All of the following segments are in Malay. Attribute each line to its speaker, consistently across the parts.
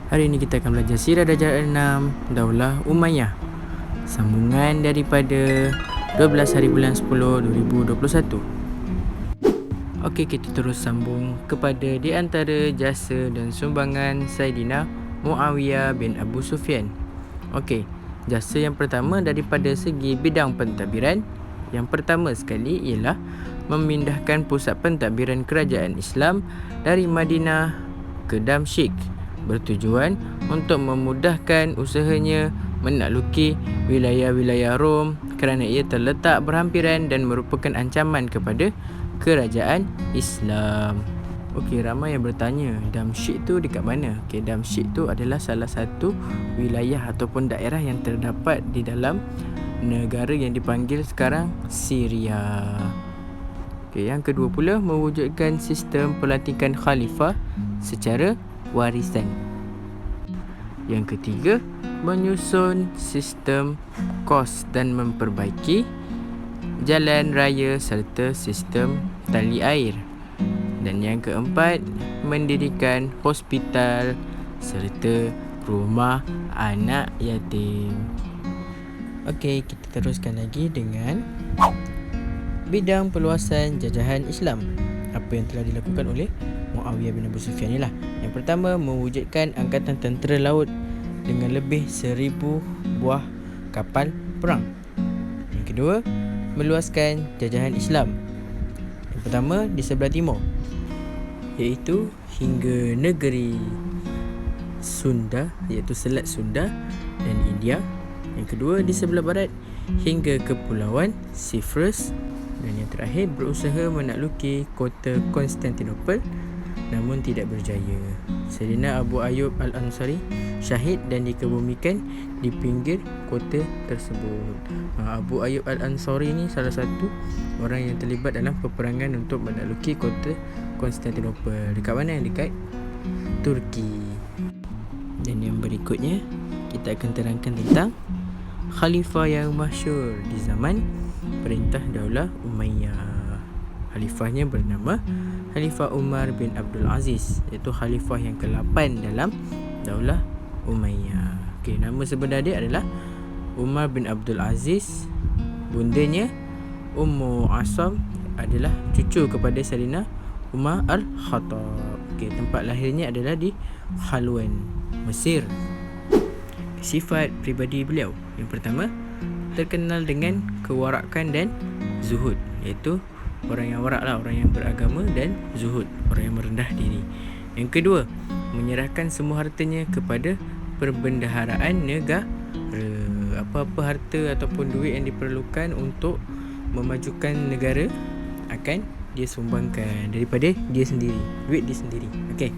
Speaker 1: Hari ini kita akan belajar sirah darjah 6 Daulah Umayyah, sambungan daripada 12 hari bulan 10 2021. Okey, kita terus sambung kepada di antara jasa dan sumbangan Saidina Muawiyah bin Abu Sufyan. Okey, jasa yang pertama daripada segi bidang pentadbiran, yang pertama sekali ialah memindahkan pusat pentadbiran kerajaan Islam dari Madinah ke Damsyik, bertujuan untuk memudahkan usahanya menakluki wilayah-wilayah Rom kerana ia terletak berhampiran dan merupakan ancaman kepada kerajaan Islam. Okey, ramai yang bertanya, Damsyik tu dekat mana? Okey, Damsyik tu adalah salah satu wilayah ataupun daerah yang terdapat di dalam negara yang dipanggil sekarang Syria. Okey, yang kedua pula, mewujudkan sistem pelantikan khalifah secara warisan. Yang ketiga, menyusun sistem kos dan memperbaiki jalan raya serta sistem tali air. Dan yang keempat, mendirikan hospital serta rumah anak yatim. Okey, kita teruskan lagi dengan bidang perluasan jajahan Islam. Apa yang telah dilakukan oleh Muawiyah bin Abu Sufyan ni lah. Yang pertama, mewujudkan angkatan tentera laut dengan lebih 1,000 buah kapal perang. Yang kedua, meluaskan jajahan Islam. Yang pertama di sebelah timur, iaitu hingga negeri Sunda, iaitu Selat Sunda dan India. Yang kedua di sebelah barat hingga Kepulauan Cyprus. Dan yang terakhir, berusaha menakluki kota Konstantinopel namun tidak berjaya. Sayyidina Abu Ayyub Al-Ansari syahid dan dikebumikan di pinggir kota tersebut. Abu Ayyub Al-Ansari ni salah satu orang yang terlibat dalam peperangan untuk menakluki kota Konstantinopel. Dekat mana? Dekat Turki. Dan yang berikutnya, kita akan terangkan tentang khalifah yang masyhur di zaman perintah Daulah Umayyah. Khalifahnya bernama Khalifah Umar bin Abdul Aziz, iaitu khalifah yang ke-8 dalam Daulah Umayyah. Okey, nama sebenar dia adalah Umar bin Abdul Aziz. Bundanya Ummu Asam adalah cucu kepada Sayyidina Umar Al-Khattab. Okey, tempat lahirnya adalah di Khalwan, Mesir. Sifat pribadi beliau, yang pertama, terkenal dengan kewarakan dan zuhud, iaitu orang yang warak lah, orang yang beragama, dan zuhud, orang yang merendah diri. Yang kedua, menyerahkan semua hartanya kepada perbendaharaan negara. Apa-apa harta ataupun duit yang diperlukan untuk memajukan negara akan dia sumbangkan daripada dia sendiri, duit dia sendiri. Okey.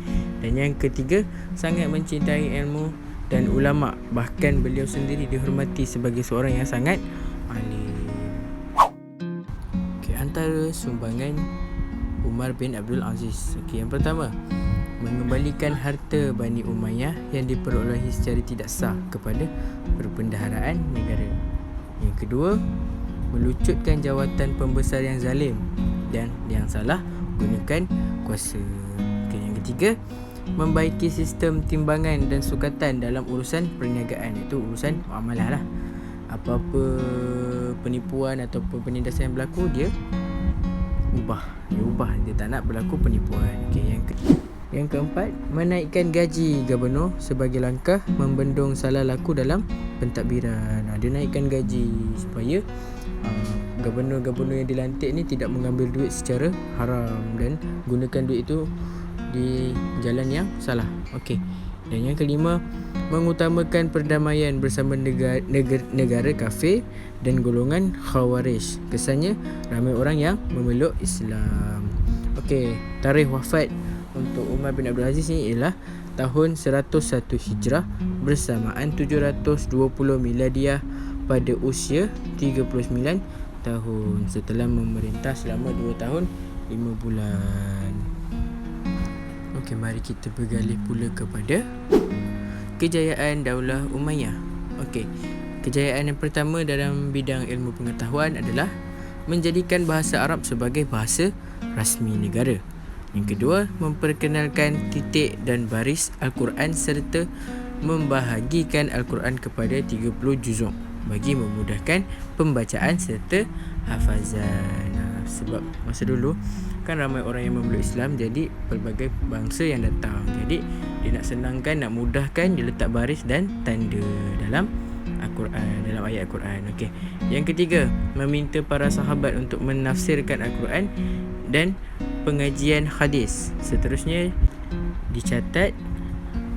Speaker 1: Dan yang ketiga, sangat mencintai ilmu dan ulama, bahkan beliau sendiri dihormati sebagai seorang yang sangat alim. Okey, antara sumbangan Umar bin Abdul Aziz. Okey, yang pertama, mengembalikan harta Bani Umayyah yang diperolehi secara tidak sah kepada perbendaharaan negara. Yang kedua, melucutkan jawatan pembesar yang zalim dan yang salah gunakan kuasa. Okey, yang ketiga, membaiki sistem timbangan dan sukatan dalam urusan perniagaan, iaitu urusan muamalah lah. Apa-apa penipuan ataupun penindasan yang berlaku, dia ubah, dia tak nak berlaku penipuan. Okey, yang keempat, menaikkan gaji gubernur sebagai langkah membendung salah laku dalam pentadbiran. Dia naikkan gaji supaya gubernur-gubernur yang dilantik ni tidak mengambil duit secara haram dan gunakan duit itu di jalan yang salah. Okey. Dan yang kelima, mengutamakan perdamaian bersama negara kafir dan golongan Khawarij. Kesannya ramai orang yang memeluk Islam. Okey, tarikh wafat untuk Umar bin Abdul Aziz ni ialah tahun 101 Hijrah bersamaan 720 Miladiah pada usia 39 tahun setelah memerintah selama 2 tahun 5 bulan. Okey, mari kita bergalih pula kepada kejayaan Daulah Umayyah. Okey, kejayaan yang pertama dalam bidang ilmu pengetahuan adalah menjadikan bahasa Arab sebagai bahasa rasmi negara. Yang kedua, memperkenalkan titik dan baris Al-Quran serta membahagikan Al-Quran kepada 30 juzuk bagi memudahkan pembacaan serta hafazan. Sebab masa dulu kan ramai orang yang memeluk Islam, jadi pelbagai bangsa yang datang. Jadi dia nak senangkan, nak mudahkan, dia letak baris dan tanda dalam Al-Quran, dalam ayat Al-Quran. Okey. Yang ketiga, meminta para sahabat untuk menafsirkan Al-Quran dan pengajian hadis. Seterusnya dicatat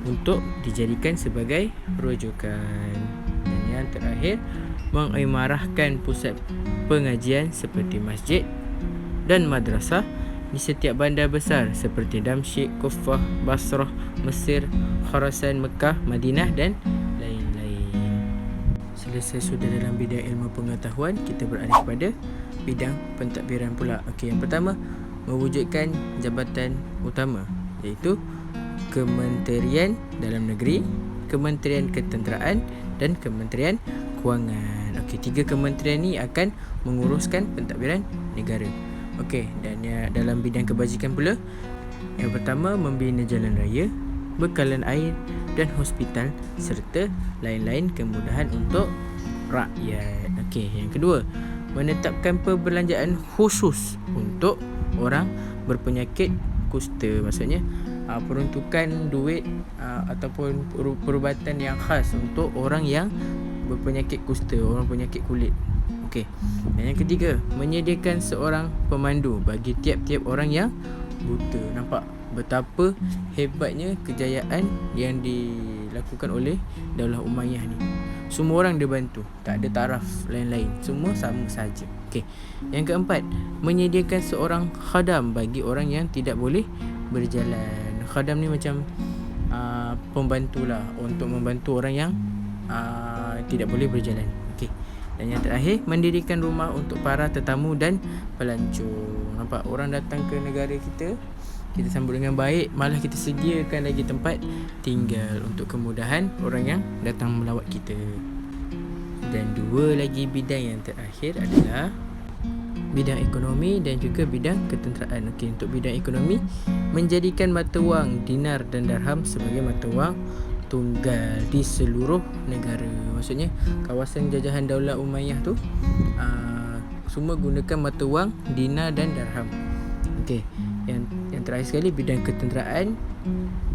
Speaker 1: untuk dijadikan sebagai rujukan. Dan yang terakhir, mengimarahkan pusat pengajian seperti masjid dan madrasah di setiap bandar besar seperti Damsyik, Kufah, Basrah, Mesir, Khurasan, Mekah, Madinah dan lain-lain. Selesai sudah dalam bidang ilmu pengetahuan, kita beralih kepada bidang pentadbiran pula. Okey, yang pertama, mewujudkan jabatan utama, iaitu Kementerian Dalam Negeri, Kementerian Ketenteraan dan Kementerian Kewangan. Okey, 3 kementerian ni akan menguruskan pentadbiran negara. Okey, dan dalam bidang kebajikan pula, yang pertama, membina jalan raya, bekalan air dan hospital serta lain-lain kemudahan untuk rakyat. Okey, yang kedua, menetapkan perbelanjaan khusus untuk orang berpenyakit kusta. Maksudnya peruntukan duit ataupun perubatan yang khas untuk orang yang berpenyakit kusta, orang penyakit kulit. Okey. Dan yang ketiga, menyediakan seorang pemandu bagi tiap-tiap orang yang buta. Nampak betapa hebatnya kejayaan yang dilakukan oleh Daulah Umayyah ni. Semua orang dia bantu, tak ada taraf lain-lain, semua sama saja. Okey. Yang keempat, menyediakan seorang khadam bagi orang yang tidak boleh berjalan. Khadam ni macam pembantulah untuk membantu orang yang tidak boleh berjalan. Okey. Dan yang terakhir, mendirikan rumah untuk para tetamu dan pelancong. Nampak, orang datang ke negara kita, kita sambut dengan baik, malah kita sediakan lagi tempat tinggal untuk kemudahan orang yang datang melawat kita. Dan 2 lagi bidang yang terakhir adalah bidang ekonomi dan juga bidang ketenteraan. Okey, untuk bidang ekonomi, menjadikan mata wang dinar dan darham sebagai mata wang tunggal di seluruh negara. Maksudnya kawasan jajahan Daulah Umayyah tu semua gunakan mata wang dinar dan darham. Okey, yang terakhir sekali, bidang ketenteraan.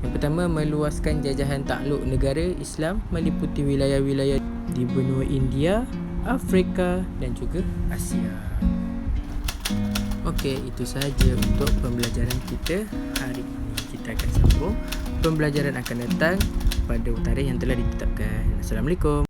Speaker 1: Yang pertama, meluaskan jajahan takluk negara Islam meliputi wilayah-wilayah di benua India, Afrika dan juga Asia. Okey, itu sahaja untuk pembelajaran kita hari ini. Kita akan sambung pembelajaran akan datang pada tarikh yang telah ditetapkan. Assalamualaikum.